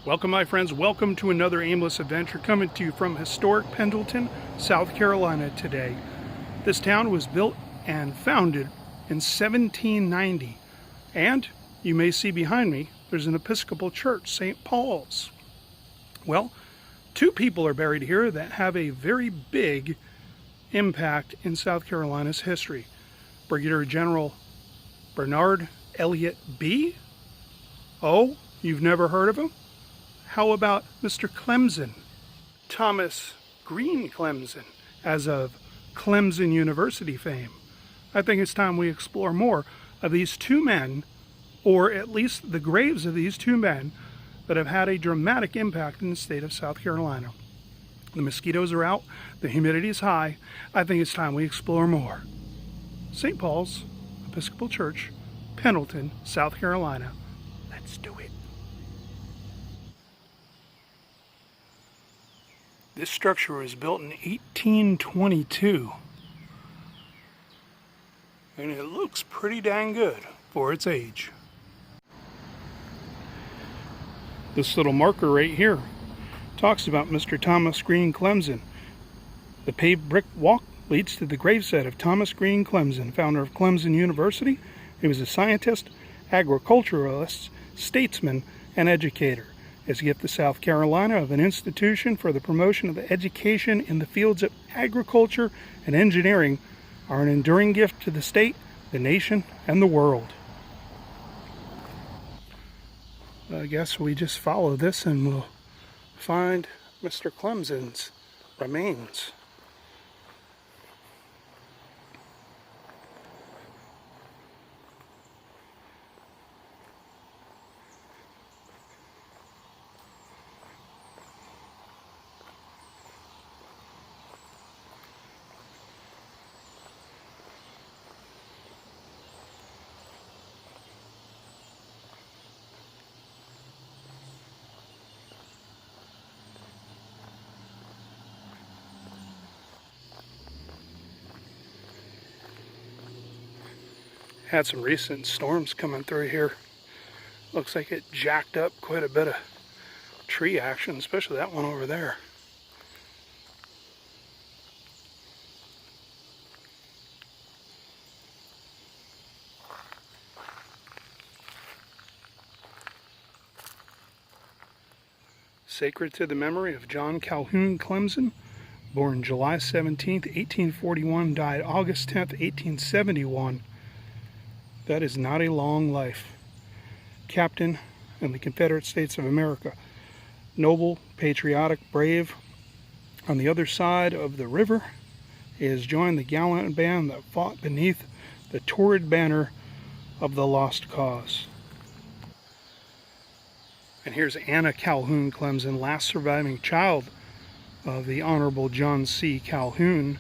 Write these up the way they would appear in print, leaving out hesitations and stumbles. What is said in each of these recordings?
Welcome, my friends. Welcome to another aimless adventure coming to you from historic Pendleton, South Carolina today. This town was built and founded in 1790. And you may see behind me, there's an Episcopal church, St. Paul's. Well, two people are buried here that have a very big impact in South Carolina's history. Brigadier General Bernard Elliott B. Oh, you've never heard of him? How about Mr. Clemson? Thomas Green Clemson, as of Clemson University fame. I think it's time we explore more of these two men, or at least the graves of these two men, that have had a dramatic impact in the state of South Carolina. The mosquitoes are out, the humidity is high. I think it's time we explore more. St. Paul's Episcopal Church, Pendleton, South Carolina. Let's do it. This structure was built in 1822. And it looks pretty dang good for its age. This little marker right here talks about Mr. Thomas Green Clemson. The paved brick walk leads to the gravesite of Thomas Green Clemson, founder of Clemson University. He was a scientist, agriculturalist, statesman, and educator. His gift to South Carolina of an institution for the promotion of education in the fields of agriculture and engineering are an enduring gift to the state, the nation, and the world. I guess we just follow this and we'll find Mr. Clemson's remains. Had some recent storms coming through here. Looks like it jacked up quite a bit of tree action, especially that one over there. Sacred to the memory of John Calhoun Clemson, born July 17th, 1841, died August 10th, 1871. That is not a long life. Captain in the Confederate States of America. Noble, patriotic, brave. On the other side of the river, he has joined the gallant band that fought beneath the torrid banner of the lost cause. And here's Anna Calhoun Clemson, last surviving child of the Honorable John C. Calhoun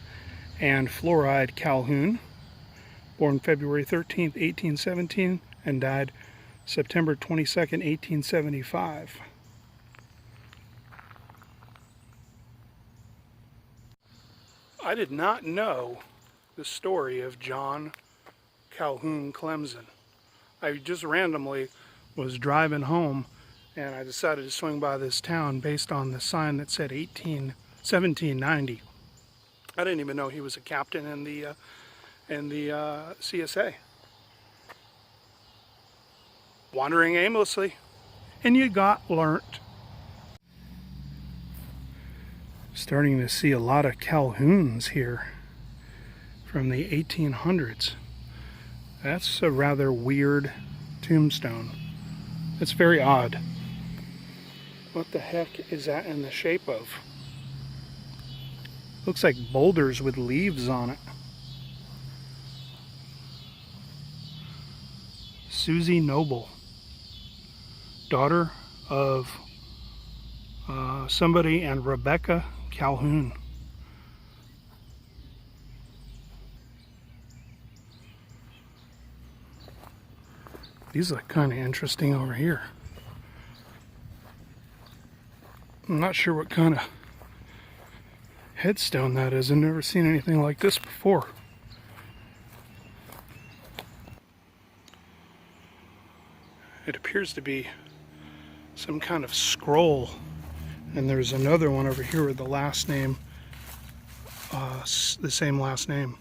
and Floride Calhoun. Born February 13th, 1817, and died September 22nd, 1875. I did not know the story of John Calhoun Clemson. I just randomly was driving home and I decided to swing by this town based on the sign that said 1790. I didn't even know he was a captain in the CSA. Wandering aimlessly, and you got learnt. Starting to see a lot of Calhouns here from the 1800s. That's a rather weird tombstone. It's very odd. What the heck is that in the shape of? Looks like boulders with leaves on it. Susie Noble, daughter of somebody and Rebecca Calhoun. These look kind of interesting over here. I'm not sure what kind of headstone that is. I've never seen anything like this before. It appears to be some kind of scroll. And there's another one over here with the last name, the same last name.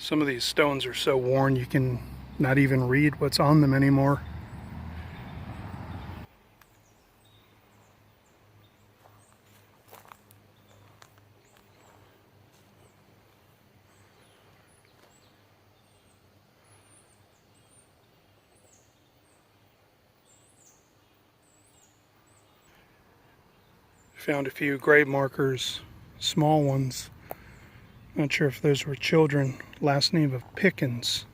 Some of these stones are so worn you can not even read what's on them anymore. Found a few grave markers, small ones. Not sure if those were children. Last name of Pickens.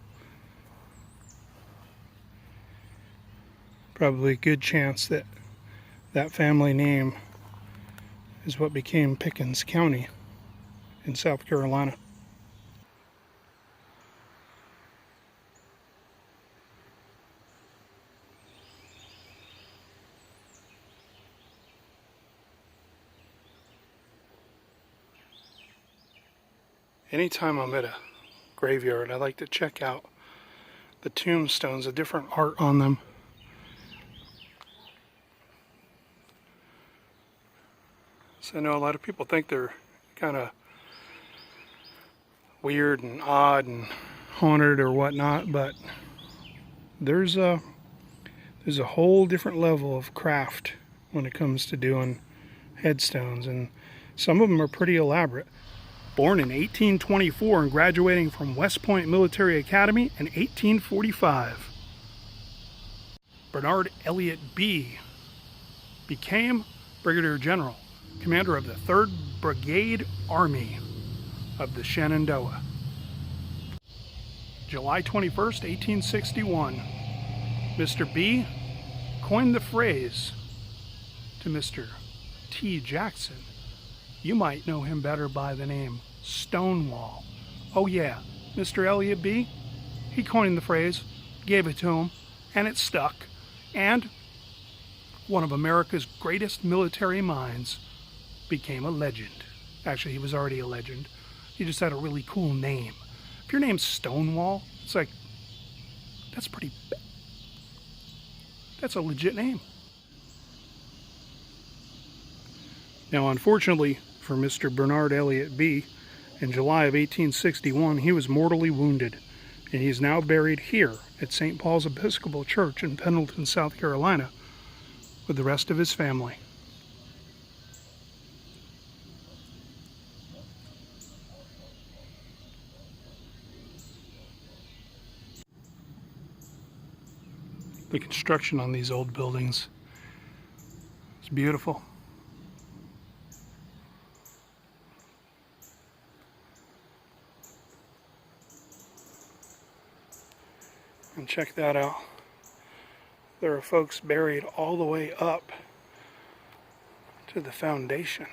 Probably a good chance that that family name is what became Pickens County in South Carolina. Anytime I'm at a graveyard, I like to check out the tombstones, the different art on them. So I know a lot of people think they're kind of weird and odd and haunted or whatnot, but there's a whole different level of craft when it comes to doing headstones, and some of them are pretty elaborate. Born in 1824 and graduating from West Point Military Academy in 1845. Bernard Elliott B. became Brigadier General, commander of the 3rd Brigade Army of the Shenandoah. July 21st, 1861, Mr. B coined the phrase to Mr. T. Jackson. You might know him better by the name Stonewall. Oh yeah, Mr. Elliott B, he coined the phrase, gave it to him, and it stuck. And one of America's greatest military minds became a legend. Actually, he was already a legend. He just had a really cool name. If your name's Stonewall, it's like, that's a legit name. Now, unfortunately for Mr. Bernard Elliott B, in July of 1861, he was mortally wounded, and he is now buried here at St. Paul's Episcopal Church in Pendleton, South Carolina, with the rest of his family. The construction on these old buildings is beautiful. And check that out. There are folks buried all the way up to the foundation.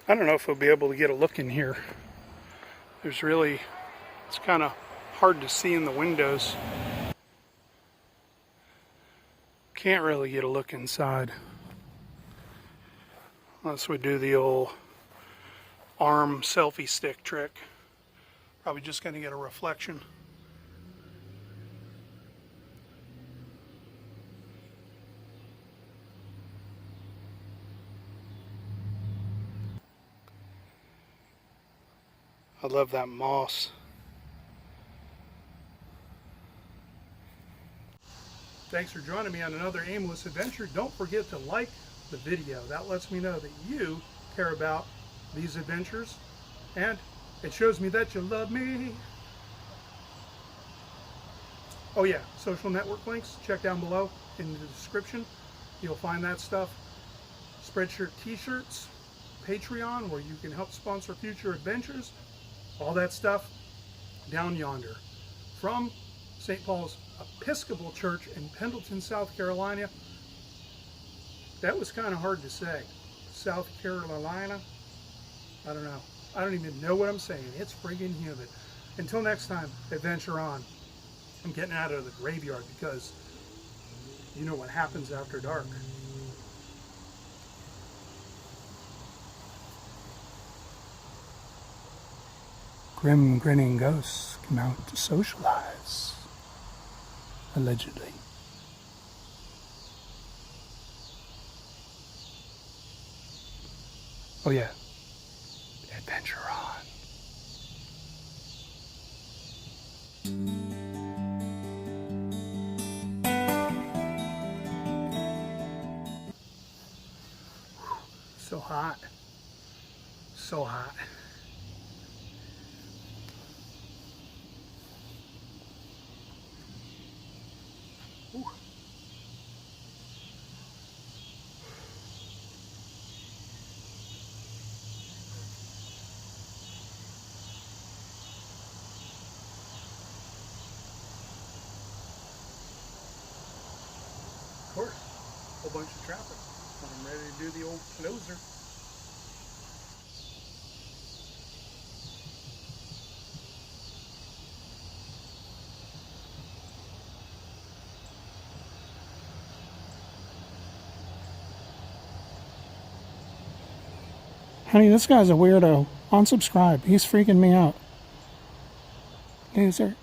I don't know if we'll be able to get a look in here. It's kind of hard to see in the windows. Can't really get a look inside. Unless we do the old arm selfie stick trick. Probably just going to get a reflection. I love that moss. Thanks for joining me on another aimless adventure. Don't forget to like the video. That lets me know that you care about these adventures, and it shows me that you love me. Oh yeah, social network links, check down below in the description. You'll find that stuff. Spreadshirt t-shirts, Patreon, where you can help sponsor future adventures. All that stuff down yonder. From St. Paul's Episcopal Church in Pendleton, South Carolina. That was kind of hard to say. South Carolina? I don't know. I don't even know what I'm saying. It's friggin' humid. Until next time, adventure on. I'm getting out of the graveyard because you know what happens after dark. Grim grinning ghosts come out to socialize. Allegedly. Oh yeah. Adventure on. So hot. So hot. Ooh. Of course, a whole bunch of traffic. I'm ready to do the old closer. Honey, this guy's a weirdo. Unsubscribe. He's freaking me out. Loser.